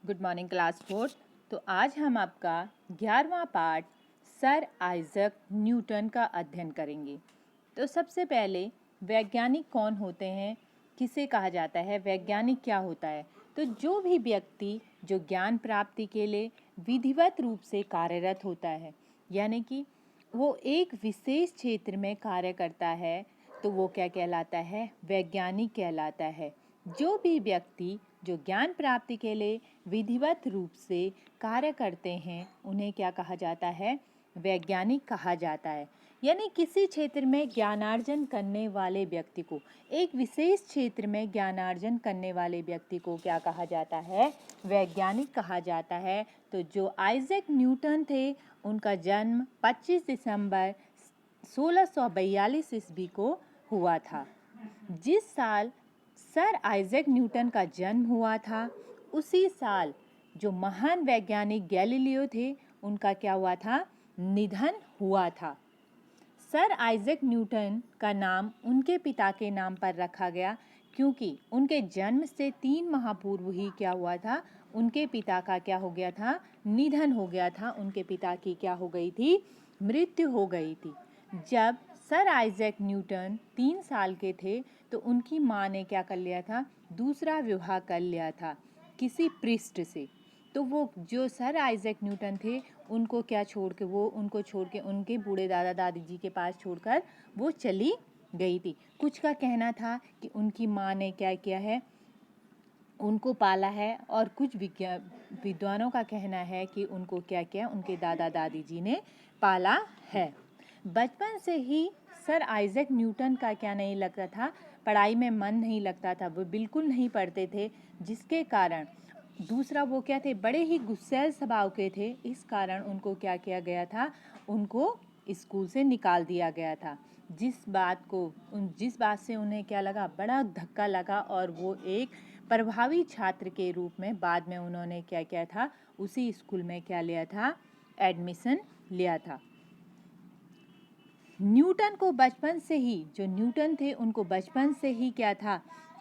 Good morning class 4। तो आज हम आपका 11वां पार्ट सर आइजक न्यूटन का अध्ययन करेंगे। तो सबसे पहले वैज्ञानिक कौन होते हैं, किसे कहा जाता है, वैज्ञानिक क्या होता है। तो जो भी व्यक्ति जो ज्ञान प्राप्ति के लिए विधिवत रूप से कार्यरत होता है, यानी कि वो एक विशेष क्षेत्र में कार्य करता है, तो वो क्या कहलाता है, वैज्ञानिक कहलाता है। जो भी व्यक्ति जो ज्ञान प्राप्ति के लिए विधिवत रूप से कार्य करते हैं, उन्हें क्या कहा जाता है, वैज्ञानिक कहा जाता है। यानी किसी क्षेत्र में ज्ञानार्जन करने वाले व्यक्ति को, एक विशेष क्षेत्र में ज्ञानार्जन करने वाले व्यक्ति को क्या कहा जाता है, वैज्ञानिक कहा जाता है। तो जो आइजैक न्यूटन थे, उनका जन्म 25 दिसंबर 1642 ईस्वी को हुआ था। जिस साल सर आइजैक न्यूटन का जन्म हुआ था, उसी साल जो महान वैज्ञानिक गैलीलियो थे, उनका क्या हुआ था, निधन हुआ था। सर आइजैक न्यूटन का नाम उनके पिता के नाम पर रखा गया, क्योंकि उनके जन्म से 3 माह पूर्व ही क्या हुआ था, उनके पिता का क्या हो गया था, निधन हो गया था। उनके पिता की क्या हो गई थी, मृत्यु हो गई थी। जब सर आइजैक न्यूटन 3 साल के थे, तो उनकी माँ ने क्या कर लिया था, दूसरा विवाह कर लिया था किसी प्रिस्ट से। तो वो जो सर आइजैक न्यूटन थे, उनको छोड़ के उनके बूढ़े दादा दादी जी के पास छोड़कर वो चली गई थी। कुछ का कहना था कि उनकी माँ ने क्या किया है, उनको पाला है, और कुछ विद्वानों का कहना है कि उनको क्या किया, उनके दादा दादी जी ने पाला है। बचपन से ही सर आइजैक न्यूटन का क्या नहीं लगता था, पढ़ाई में मन नहीं लगता था, वो बिल्कुल नहीं पढ़ते थे, जिसके कारण दूसरा वो क्या थे, बड़े ही गुस्सैल स्वभाव के थे। इस कारण उनको क्या किया गया था, उनको स्कूल से निकाल दिया गया था। जिस बात से उन्हें क्या लगा, बड़ा धक्का लगा, और वो एक प्रभावी छात्र के रूप में बाद में उन्होंने क्या किया था, उसी स्कूल में क्या लिया था, एडमिशन लिया था। न्यूटन को बचपन से ही, जो न्यूटन थे उनको बचपन से ही क्या था,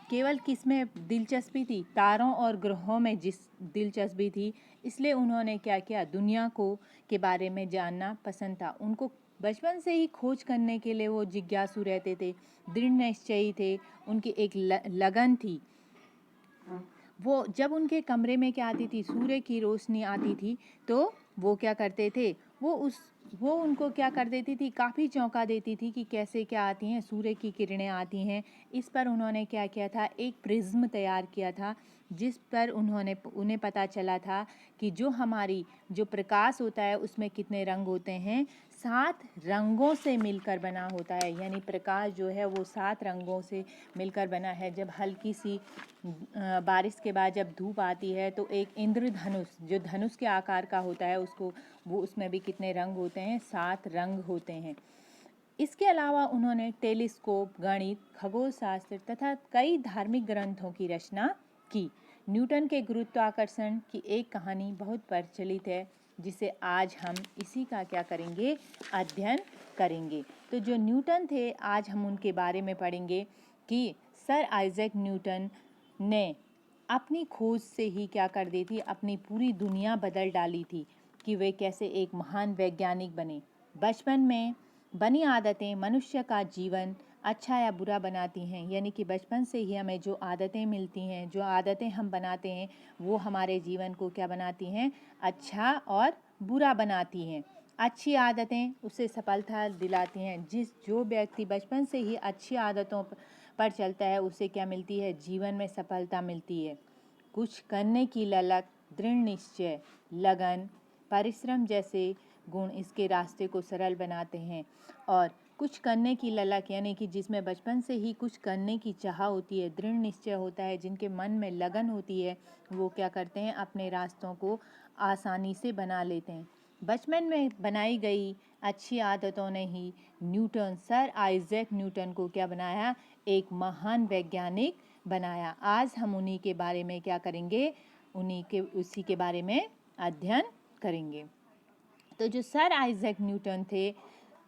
केवल किस में दिलचस्पी थी, तारों और ग्रहों में दिलचस्पी थी। इसलिए उन्होंने क्या किया, दुनिया को के बारे में जानना पसंद था। उनको बचपन से ही खोज करने के लिए वो जिज्ञासु रहते थे, दृढ़ निश्चयी थे, उनकी एक लगन थी। वो जब उनके कमरे में क्या आती थी, सूर्य की रोशनी आती थी, तो वो क्या करते थे, वो उनको क्या कर देती थी, काफ़ी चौंका देती थी कि कैसे क्या आती हैं, सूर्य की किरणें आती हैं। इस पर उन्होंने क्या किया था, एक प्रिज्म तैयार किया था, जिस पर उन्हें पता चला था कि जो प्रकाश होता है उसमें कितने रंग होते हैं, 7 रंगों से मिलकर बना होता है। यानी प्रकाश जो है वो 7 रंगों से मिलकर बना है। जब हल्की सी बारिश के बाद जब धूप आती है, तो एक इंद्रधनुष जो धनुष के आकार का होता है, उसमें भी कितने रंग होते हैं, 7 रंग होते हैं। इसके अलावा उन्होंने टेलीस्कोप, गणित, खगोल शास्त्र तथा कई धार्मिक ग्रंथों की रचना की। न्यूटन के गुरुत्वाकर्षण की एक कहानी बहुत प्रचलित है, जिसे आज हम इसी का क्या करेंगे, अध्ययन करेंगे। तो जो न्यूटन थे, आज हम उनके बारे में पढ़ेंगे कि सर आइजैक न्यूटन ने अपनी खोज से ही क्या कर दी थी, अपनी पूरी दुनिया बदल डाली थी कि वे कैसे एक महान वैज्ञानिक बने। बचपन में बनी आदतें मनुष्य का जीवन अच्छा या बुरा बनाती हैं। यानी कि बचपन से ही हमें जो आदतें मिलती हैं, जो आदतें हम बनाते हैं, वो हमारे जीवन को क्या बनाती हैं, अच्छा और बुरा बनाती हैं। अच्छी आदतें उसे सफलता दिलाती हैं। जो व्यक्ति बचपन से ही अच्छी आदतों पर चलता है, उसे क्या मिलती है, जीवन में सफलता मिलती है। कुछ करने की ललक, दृढ़ निश्चय, लगन, परिश्रम जैसे गुण इसके रास्ते को सरल बनाते हैं। और कुछ करने की ललक यानी कि जिसमें बचपन से ही कुछ करने की चाह होती है, दृढ़ निश्चय होता है, जिनके मन में लगन होती है, वो क्या करते हैं, अपने रास्तों को आसानी से बना लेते हैं। बचपन में बनाई गई अच्छी आदतों ने ही सर आइजैक न्यूटन को क्या बनाया, एक महान वैज्ञानिक बनाया। आज हम उन्हीं के बारे में क्या करेंगे, उसी के बारे में अध्ययन करेंगे। तो जो सर आइजैक न्यूटन थे,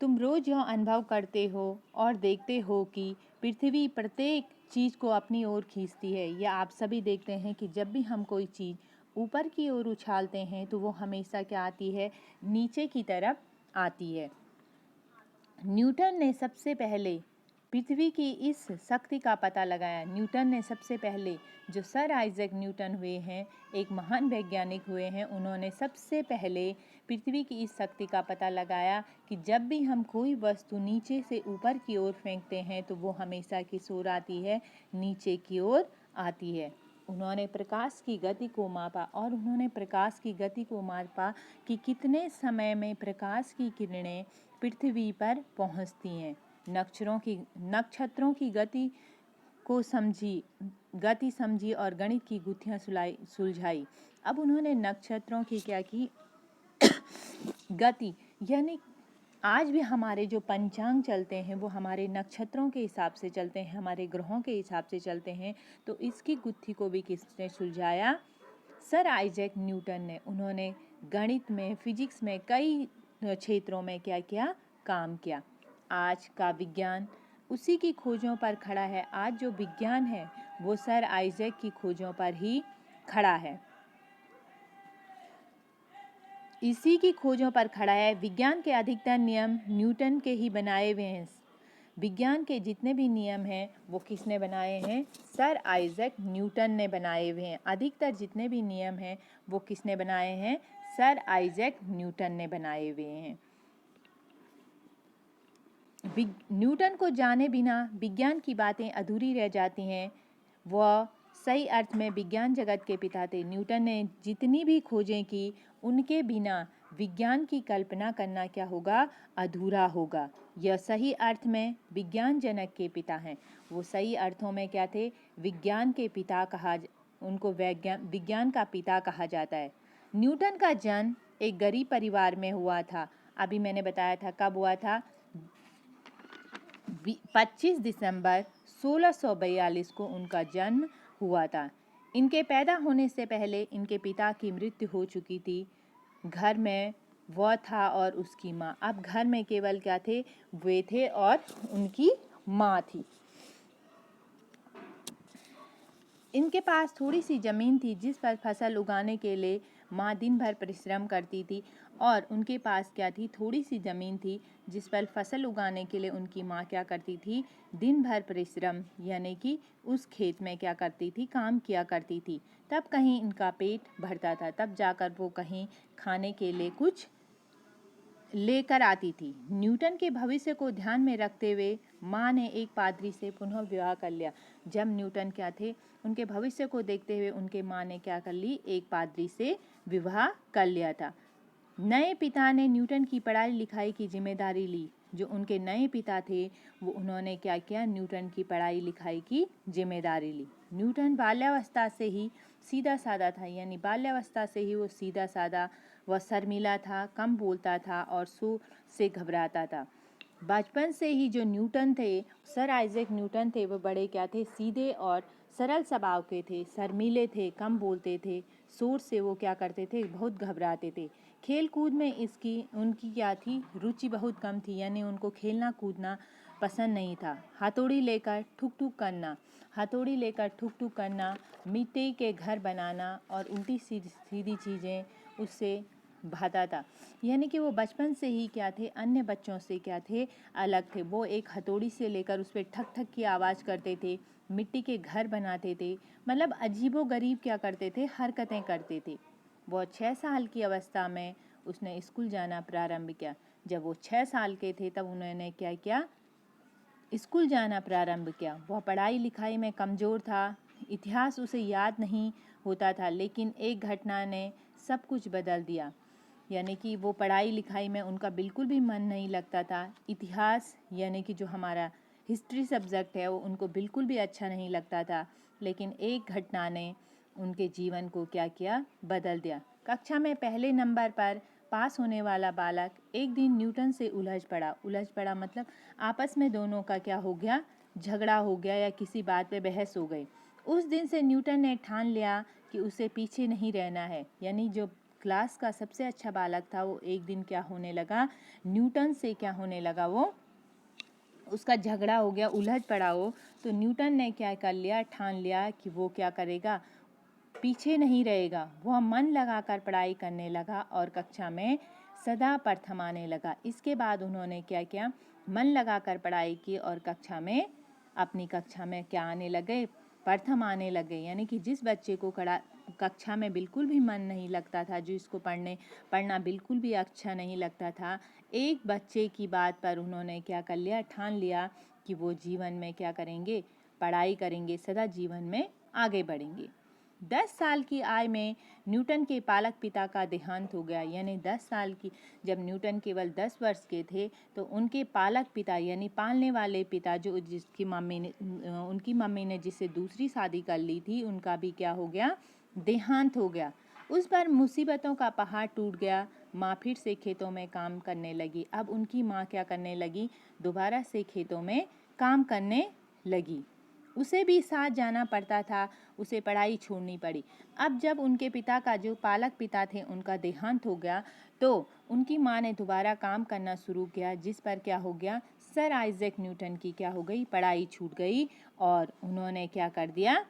तुम रोज यह अनुभव करते हो और देखते हो कि पृथ्वी प्रत्येक चीज़ को अपनी ओर खींचती है। या आप सभी देखते हैं कि जब भी हम कोई चीज़ ऊपर की ओर उछालते हैं तो वो हमेशा क्या आती है, नीचे की तरफ आती है। न्यूटन ने सबसे पहले पृथ्वी की इस शक्ति का पता लगाया। न्यूटन ने सबसे पहले, जो सर आइजैक न्यूटन हुए हैं, एक महान वैज्ञानिक हुए हैं, उन्होंने सबसे पहले पृथ्वी की इस शक्ति का पता लगाया कि जब भी हम कोई वस्तु नीचे से ऊपर की ओर फेंकते हैं तो वो हमेशा किस ओर आती है, नीचे की ओर आती है। उन्होंने प्रकाश की गति को मापा और उन्होंने प्रकाश की गति को मापा कि कितने समय में प्रकाश की किरणें पृथ्वी पर पहुंचती हैं। नक्षत्रों की गति समझी और गणित की गुत्थियां सुलझाई। अब उन्होंने नक्षत्रों की क्या की, गति, यानी आज भी हमारे जो पंचांग चलते हैं वो हमारे नक्षत्रों के हिसाब से चलते हैं, हमारे ग्रहों के हिसाब से चलते हैं। तो इसकी गुत्थी को भी किसने सुलझाया, सर आइजैक न्यूटन ने। उन्होंने गणित में, फिजिक्स में, कई क्षेत्रों में क्या किया, काम किया। आज का विज्ञान उसी की खोजों पर खड़ा है। आज जो विज्ञान है वो सर आइजैक की खोजों पर ही खड़ा है, इसी की खोजों पर खड़ा है। विज्ञान के अधिकतर नियम न्यूटन के ही बनाए हुए हैं। विज्ञान के जितने भी नियम हैं वो किसने बनाए हैं, सर आइजैक न्यूटन ने बनाए हुए हैं। अधिकतर जितने भी नियम हैं वो किसने बनाए हैं, सर आइजैक न्यूटन ने बनाए हुए हैं। न्यूटन को जाने बिना विज्ञान की बातें अधूरी रह जाती हैं। वह सही अर्थ में विज्ञान जगत के पिता थे। न्यूटन ने जितनी भी खोजें की, उनके बिना विज्ञान की कल्पना करना क्या होगा, अधूरा होगा। यह सही अर्थ में विज्ञान जनक के पिता हैं। वो सही अर्थों में क्या थे, विज्ञान के पिता उनको विज्ञान का पिता कहा जाता है। न्यूटन का जन्म एक गरीब परिवार में हुआ था। अभी मैंने बताया था कब हुआ था, 25 दिसंबर 1642 को उनका जन्म हुआ था। इनके पैदा होने से पहले इनके पिता की मृत्यु हो चुकी थी। घर में वह था और उसकी माँ। अब घर में केवल क्या थे, वे थे और उनकी माँ थी। इनके पास थोड़ी सी ज़मीन थी जिस पर फसल उगाने के लिए माँ दिन भर परिश्रम करती थी, और उनके पास क्या थी, थोड़ी सी ज़मीन थी जिस पर फसल उगाने के लिए उनकी माँ क्या करती थी, दिन भर परिश्रम, यानी कि उस खेत में क्या करती थी, काम किया करती थी। तब कहीं इनका पेट भरता था, तब जाकर वो कहीं खाने के लिए कुछ लेकर आती थी। न्यूटन के भविष्य को ध्यान में रखते हुए माँ ने एक पादरी से पुनः विवाह कर लिया। जब न्यूटन क्या थे, उनके भविष्य को देखते हुए उनके माँ ने क्या कर ली, एक पादरी से विवाह कर लिया था। नए पिता ने न्यूटन की पढ़ाई लिखाई की जिम्मेदारी ली। जो उनके नए पिता थे वो उन्होंने क्या किया, न्यूटन की पढ़ाई लिखाई की जिम्मेदारी ली। न्यूटन बाल्यावस्था से ही सीधा साधा था, यानी बाल्यावस्था से ही वो सीधा साधा, वह शर्मीला था, कम बोलता था और शोर से घबराता था। बचपन से ही जो न्यूटन थे, सर आइजैक न्यूटन थे, वो बड़े क्या थे, सीधे और सरल स्वभाव के थे, शर्मीले थे, कम बोलते थे, शोर से वो क्या करते थे, बहुत घबराते थे। खेल कूद में उनकी क्या थी, रुचि बहुत कम थी, यानी उनको खेलना कूदना पसंद नहीं था। हथौड़ी लेकर ठुक ठुक करना, मिट्टी के घर बनाना और उल्टी सीधी चीज़ें उससे भाता था। यानी कि वो बचपन से ही क्या थे, अन्य बच्चों से क्या थे, अलग थे। वो एक हथौड़ी से लेकर उस पर ठक ठक की आवाज़ करते थे, मिट्टी के घर बनाते थे, मतलब अजीबो गरीब क्या करते थे, हरकतें करते थे। वो 6 साल की अवस्था में उसने स्कूल जाना प्रारंभ किया। जब वो 6 साल के थे तब उन्होंने क्या किया, स्कूल जाना प्रारंभ किया। वह पढ़ाई लिखाई में कमज़ोर था, इतिहास उसे याद नहीं होता था, लेकिन एक घटना ने सब कुछ बदल दिया। यानी कि वो पढ़ाई लिखाई में उनका बिल्कुल भी मन नहीं लगता था। इतिहास यानी कि जो हमारा हिस्ट्री सब्जेक्ट है वो उनको बिल्कुल भी अच्छा नहीं लगता था, लेकिन एक घटना ने उनके जीवन को क्या किया, बदल दिया। कक्षा में पहले नंबर पर पास होने वाला बालक एक दिन न्यूटन से उलझ पड़ा मतलब आपस में दोनों का क्या हो गया, झगड़ा हो गया या किसी बात पे बहस हो गई। उस दिन से न्यूटन ने ठान लिया कि उसे पीछे नहीं रहना है। यानी जो क्लास का सबसे अच्छा बालक था वो एक दिन क्या होने लगा, न्यूटन से क्या होने लगा, वो उसका झगड़ा हो गया, उलझ पड़ा हो। तो न्यूटन ने क्या कर लिया, ठान लिया कि वो क्या करेगा, पीछे नहीं रहेगा। वह मन लगाकर पढ़ाई करने लगा और कक्षा में सदा प्रथम आने लगा। इसके बाद उन्होंने क्या किया, मन लगाकर पढ़ाई की और अपनी कक्षा में क्या आने लगे, प्रथम आने लगे। यानी कि जिस बच्चे को कक्षा में बिल्कुल भी मन नहीं लगता था, जिसको पढ़ना बिल्कुल भी अच्छा नहीं लगता था, एक बच्चे की बात पर उन्होंने क्या कर लिया, ठान लिया कि वो जीवन में क्या करेंगे, पढ़ाई करेंगे, सदा जीवन में आगे बढ़ेंगे। 10 साल की आयु में न्यूटन के पालक पिता का देहांत हो गया। यानी 10 साल की, जब न्यूटन केवल 10 वर्ष के थे तो उनके पालक पिता यानी पालने वाले पिता, जो उनकी मम्मी ने जिससे दूसरी शादी कर ली थी, उनका भी क्या हो गया, देहांत हो गया। उस पर मुसीबतों का पहाड़ टूट गया। माँ फिर से खेतों में काम करने लगी। अब उनकी माँ क्या करने लगी, दोबारा से खेतों में काम करने लगी। उसे भी साथ जाना पड़ता था, उसे पढ़ाई छोड़नी पड़ी। अब जब उनके पिता का, जो पालक पिता थे, उनका देहांत हो गया तो उनकी माँ ने दोबारा काम करना शुरू किया, जिस पर क्या हो गया, सर आइजैक न्यूटन की क्या हो गई, पढ़ाई छूट गई और उन्होंने क्या कर दिया,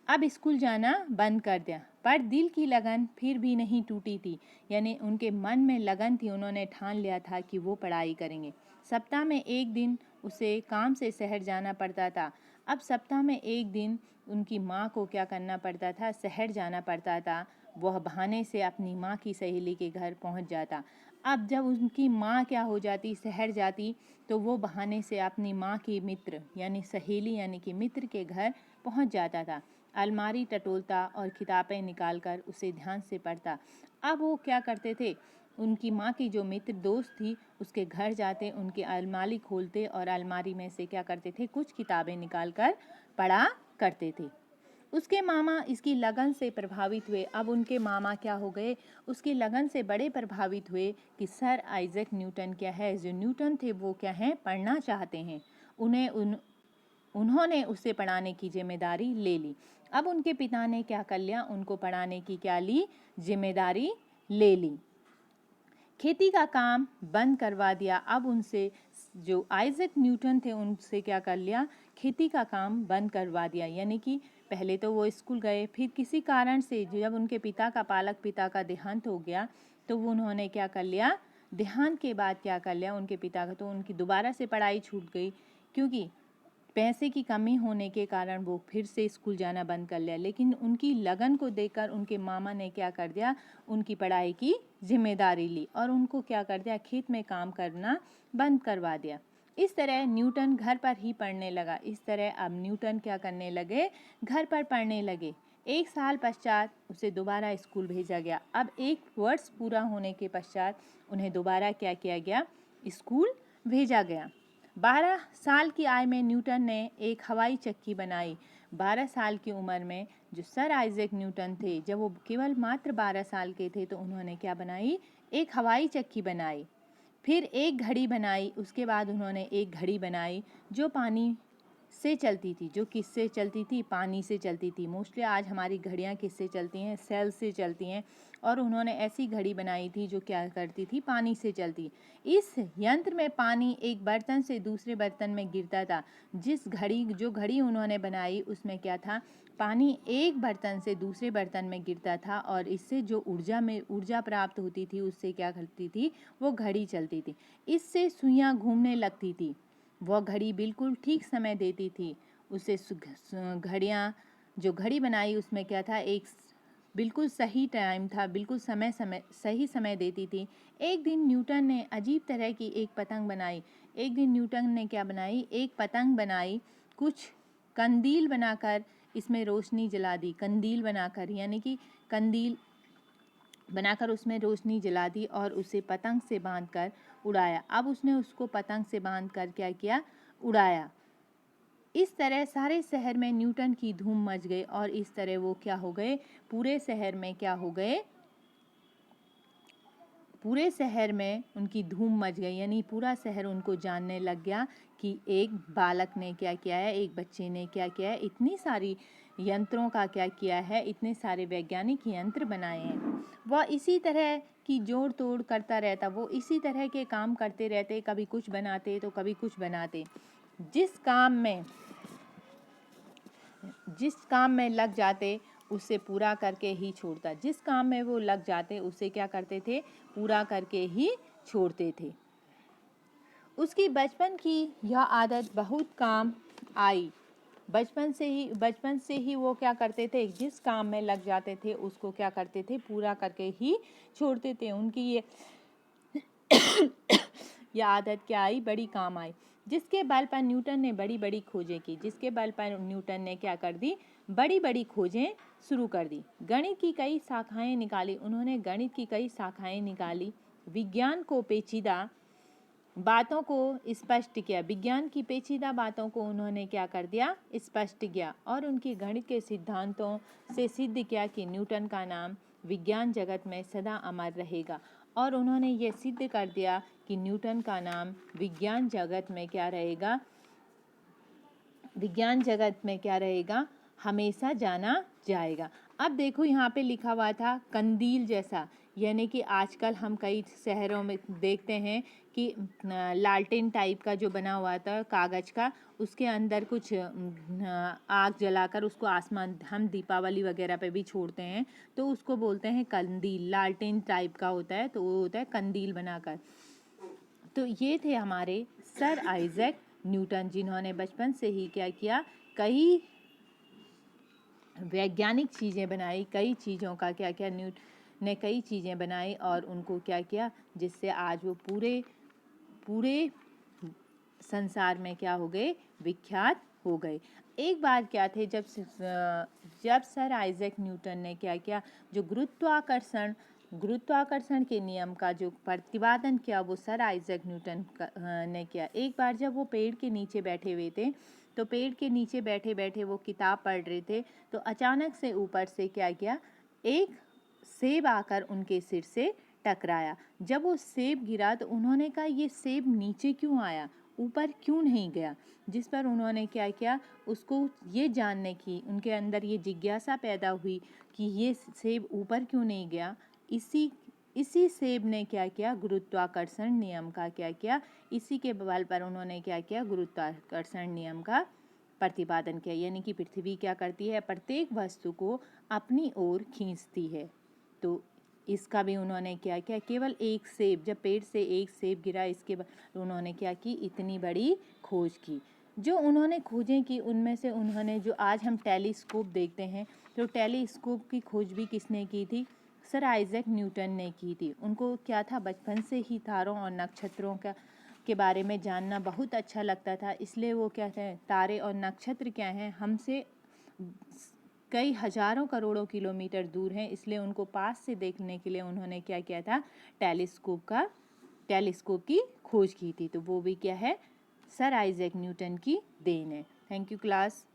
अब स्कूल जाना बंद कर दिया। पर दिल की लगन फिर भी नहीं टूटी थी। यानी उनके मन में लगन थी, उन्होंने ठान लिया था कि वो पढ़ाई करेंगे। सप्ताह में एक दिन उसे काम से शहर जाना पड़ता था। अब सप्ताह में एक दिन उनकी माँ को क्या करना पड़ता था, शहर जाना पड़ता था। वह बहाने से अपनी माँ की सहेली के घर पहुँच जाता। अब जब उनकी माँ क्या हो जाती, शहर जाती, तो वो बहाने से अपनी माँ की मित्र यानी सहेली यानी कि मित्र के घर पहुँच जाता था। अलमारी टटोलता और किताबें निकालकर उसे ध्यान से पढ़ता। अब वो क्या करते थे, उनकी माँ की जो मित्र दोस्त थी उसके घर जाते, उनकी अलमारी खोलते और अलमारी में से क्या करते थे, कुछ किताबें निकालकर पढ़ा करते थे। उसके मामा इसकी लगन से प्रभावित हुए। अब उनके मामा क्या हो गए, उसकी लगन से बड़े प्रभावित हुए कि सर आइजैक न्यूटन क्या है, जो न्यूटन थे वो क्या हैं, पढ़ना चाहते हैं। उन्होंने उसे पढ़ाने की जिम्मेदारी ले ली। अब उनके पिता ने क्या कर लिया, उनको पढ़ाने की क्या ली, जिम्मेदारी ले ली। खेती का काम बंद करवा दिया। अब उनसे, जो आइजैक न्यूटन थे, उनसे क्या कर लिया, खेती का काम बंद करवा दिया। यानी कि पहले तो वो स्कूल गए, फिर किसी कारण से जब उनके पिता का, पालक पिता का देहांत हो गया तो उन्होंने क्या कर लिया, देहांत के बाद क्या कर लिया उनके पिता का, तो उनकी दोबारा से पढ़ाई छूट गई। क्योंकि पैसे की कमी होने के कारण वो फिर से स्कूल जाना बंद कर लिया। लेकिन उनकी लगन को देखकर उनके मामा ने क्या कर दिया, उनकी पढ़ाई की जिम्मेदारी ली और उनको क्या कर दिया, खेत में काम करना बंद करवा दिया। इस तरह न्यूटन घर पर ही पढ़ने लगा। इस तरह अब न्यूटन क्या करने लगे, घर पर पढ़ने लगे। 1 साल पश्चात उसे दोबारा स्कूल भेजा गया। अब 1 वर्ष पूरा होने के पश्चात उन्हें दोबारा क्या किया गया, स्कूल भेजा गया। 12 साल की आयु में न्यूटन ने एक हवाई चक्की बनाई। 12 साल की उम्र में जो सर आइजैक न्यूटन थे, जब वो केवल मात्र 12 साल के थे, तो उन्होंने क्या बनाई, एक हवाई चक्की बनाई। फिर एक घड़ी बनाई। उसके बाद उन्होंने एक घड़ी बनाई जो पानी से चलती थी। जो किससे चलती थी, पानी से चलती थी। मोस्टली आज हमारी घड़ियाँ किससे चलती हैं, सेल से चलती हैं, और उन्होंने ऐसी घड़ी बनाई थी जो क्या करती थी, पानी से चलती। इस यंत्र में पानी एक बर्तन से दूसरे बर्तन में गिरता था। जो घड़ी उन्होंने बनाई उसमें क्या था, पानी एक बर्तन से दूसरे बर्तन में गिरता था और इससे जो ऊर्जा प्राप्त होती थी, उससे क्या करती थी, वो घड़ी चलती थी। इससे सुइयाँ घूमने लगती थी। वह घड़ी बिल्कुल ठीक समय देती थी। उसे जो घड़ी बनाई उसमें क्या था, एक बिल्कुल सही टाइम था, बिल्कुल सही समय देती थी। एक दिन न्यूटन ने अजीब तरह की एक पतंग बनाई। एक पतंग बनाई, कुछ कंदील बनाकर इसमें रोशनी जला दी। कंदील बनाकर यानी कि कंदील बनाकर उसमें रोशनी जला दी और उसे पतंग से बांधकर उड़ाया। अब उसने उसको पतंग से बांधकर क्या किया, उड़ाया। इस तरह सारे शहर में न्यूटन की धूम मच गई और इस तरह वो क्या हो गए, पूरे शहर में क्या हो गए, पूरे शहर में उनकी धूम मच गई। यानी पूरा शहर उनको जानने लग गया कि एक बालक ने क्या किया है, एक बच्चे ने क्या किया है, इतनी सारी यंत्रों का क्या किया है, इतने सारे वैज्ञानिक यंत्र बनाए हैं। वह इसी तरह की जोड़ तोड़ करता रहता, वो इसी तरह के काम करते रहते, कभी कुछ बनाते तो कभी कुछ बनाते। जिस काम में लग जाते उसे पूरा करके ही छोड़ता। जिस काम में वो लग जाते उसे क्या करते थे, पूरा करके ही छोड़ते थे। उसकी बचपन की यह आदत बहुत काम आई। बचपन से ही वो क्या करते थे, जिस काम में लग जाते थे उसको क्या करते थे, पूरा करके ही छोड़ते थे। उनकी ये आदत क्या आई, बड़ी काम आई। जिसके बल पर न्यूटन ने बड़ी बड़ी खोजें की। जिसके बल पर न्यूटन ने क्या कर दी, बड़ी बड़ी खोजें शुरू कर दी। गणित की कई शाखाएं निकाली। उन्होंने गणित की कई शाखाएं निकाली। विज्ञान को पेचीदा बातों को स्पष्ट किया। विज्ञान की पेचीदा बातों को उन्होंने क्या कर दिया, स्पष्ट किया। और उनके गणित के सिद्धांतों से सिद्ध किया कि न्यूटन का नाम विज्ञान जगत में सदा अमर रहेगा। और उन्होंने ये सिद्ध कर दिया कि न्यूटन का नाम विज्ञान जगत में क्या रहेगा, विज्ञान जगत में क्या रहेगा, हमेशा जाना जाएगा। अब देखो यहाँ पे लिखा हुआ था कंदील जैसा, यानी कि आजकल हम कई शहरों में देखते हैं कि लालटेन टाइप का जो बना हुआ था कागज़ का, उसके अंदर कुछ आग जलाकर उसको आसमान, हम दीपावली वगैरह पे भी छोड़ते हैं, तो उसको बोलते हैं कंदील। लालटेन टाइप का होता है तो वो होता है कंदील बनाकर। तो ये थे हमारे सर आइजैक न्यूटन, जिन्होंने बचपन से ही क्या किया, कई वैज्ञानिक चीज़ें बनाई, कई चीज़ों का क्या क्या न्यूटन ने कई चीज़ें बनाई और उनको क्या किया, जिससे आज वो पूरे संसार में क्या हो गए, विख्यात हो गए। एक बार क्या थे, जब सर आइजैक न्यूटन ने क्या किया, जो गुरुत्वाकर्षण के नियम का जो प्रतिपादन किया वो सर आइजैक न्यूटन ने किया। एक बार जब वो पेड़ के नीचे बैठे हुए थे, तो पेड़ के नीचे बैठे बैठे वो किताब पढ़ रहे थे, तो अचानक से ऊपर से क्या किया, एक सेब आकर उनके सिर से टकराया। जब वो सेब गिरा तो उन्होंने कहा ये सेब नीचे क्यों आया, ऊपर क्यों नहीं गया। जिस पर उन्होंने क्या किया, उसको ये जानने की उनके अंदर ये जिज्ञासा पैदा हुई कि ये सेब ऊपर क्यों नहीं गया। इसी सेब ने क्या किया, गुरुत्वाकर्षण नियम का क्या किया, इसी के बल पर उन्होंने क्या किया, गुरुत्वाकर्षण नियम का प्रतिपादन किया। यानी कि पृथ्वी क्या करती है, प्रत्येक वस्तु को अपनी ओर खींचती है। तो इसका भी उन्होंने क्या किया, केवल एक सेब, जब पेड़ से एक सेब गिरा, इसके बाद उन्होंने क्या की, इतनी बड़ी खोज की। जो उन्होंने खोजें की उनमें से उन्होंने, जो आज हम टेलीस्कोप देखते हैं, तो टेलीस्कोप की खोज भी किसने की थी, सर आइजैक न्यूटन ने की थी। उनको क्या था, बचपन से ही तारों और नक्षत्रों के बारे में जानना बहुत अच्छा लगता था, इसलिए वो क्या थे, तारे और नक्षत्र क्या हैं, हमसे कई हजारों करोड़ों किलोमीटर दूर हैं, इसलिए उनको पास से देखने के लिए उन्होंने क्या किया था, टेलीस्कोप की खोज की थी। तो वो भी क्या है, सर आइजैक न्यूटन की देन है। Thank you class.